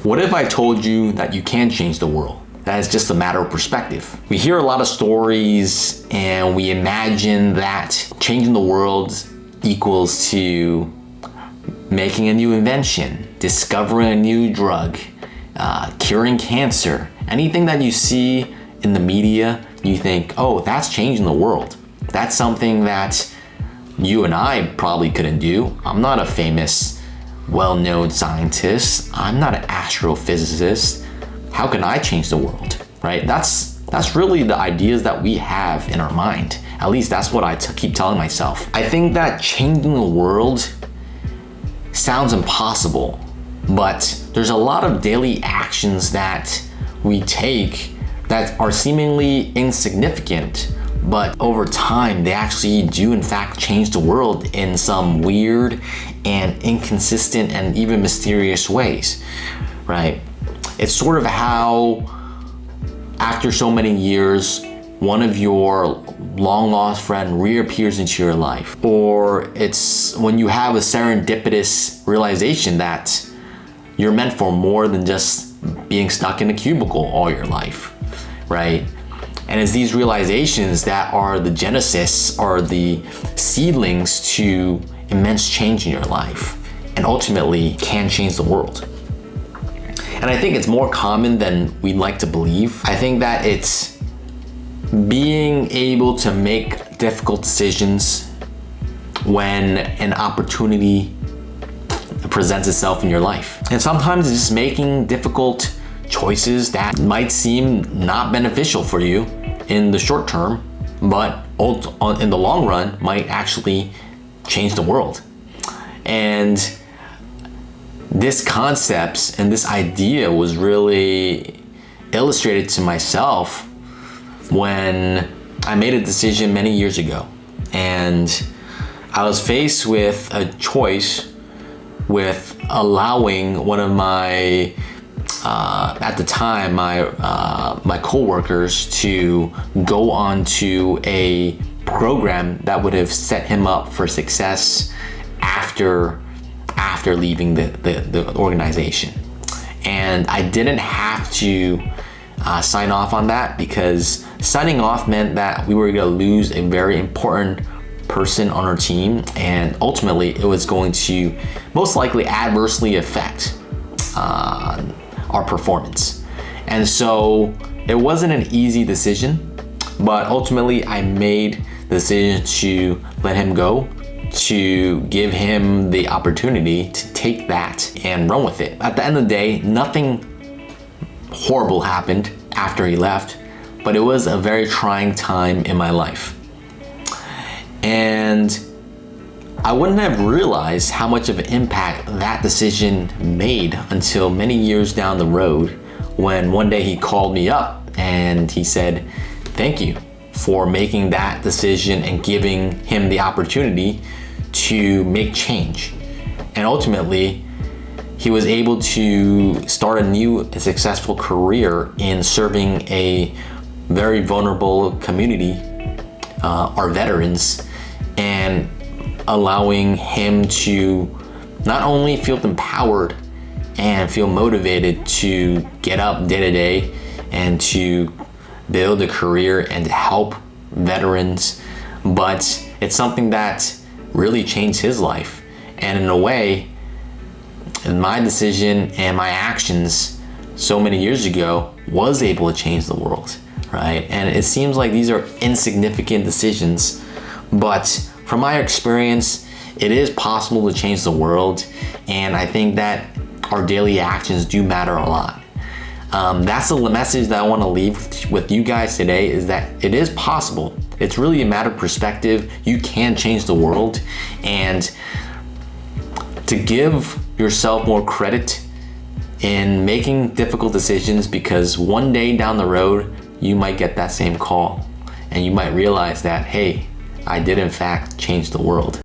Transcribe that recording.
What if I told you that you can change the world? That is just a matter of perspective. We hear a lot of stories and we imagine that changing the world equals to making a new invention, discovering a new drug, curing cancer. Anything that you see in the media, you think, oh, that's changing the world. That's something that you and I probably couldn't do. I'm not a famous, well-known scientist. I'm not an astrophysicist. How can I change the world, right? That's really the ideas that we have in our mind. At least that's what I keep telling myself. I think that changing the world sounds impossible, but there's a lot of daily actions that we take that are seemingly insignificant, but over time they actually do in fact change the world in some weird and inconsistent and even mysterious ways, right? It's sort of how after so many years one of your long lost friend reappears into your life, or it's when you have a serendipitous realization that you're meant for more than just being stuck in a cubicle all your life, right? And it's these realizations that are the genesis or the seedlings to immense change in your life and ultimately can change the world. And I think it's more common than we'd like to believe. I think that it's being able to make difficult decisions when an opportunity presents itself in your life. And sometimes it's just making difficult choices that might seem not beneficial for you in the short term, but in the long run might actually change the world. And this concept and this idea was really illustrated to myself when I made a decision many years ago. And I was faced with a choice with allowing one of my at the time, my coworkers to go on to a program that would have set him up for success after leaving the organization. And I didn't have to sign off on that, because signing off meant that we were going to lose a very important person on our team, and ultimately it was going to most likely adversely affect our performance. And so it wasn't an easy decision, but ultimately I made the decision to let him go, to give him the opportunity to take that and run with it. At the end of the day, nothing horrible happened after he left, but it was a very trying time in my life. And I wouldn't have realized how much of an impact that decision made until many years down the road, when one day he called me up and he said, "Thank you for making that decision and giving him the opportunity to make change." And ultimately, he was able to start a new successful career in serving a very vulnerable community, our veterans, and allowing him to not only feel empowered and feel motivated to get up day to day and to build a career and to help veterans, but it's something that really changed his life. And in a way, my decision and my actions so many years ago was able to change the world, right? And it seems like these are insignificant decisions, but from my experience, it is possible to change the world, and I think that our daily actions do matter a lot. That's the message that I want to leave with you guys today, is that it is possible. It's really a matter of perspective. You can change the world, and to give yourself more credit in making difficult decisions, because one day down the road, you might get that same call and you might realize that, hey, I did in fact change the world.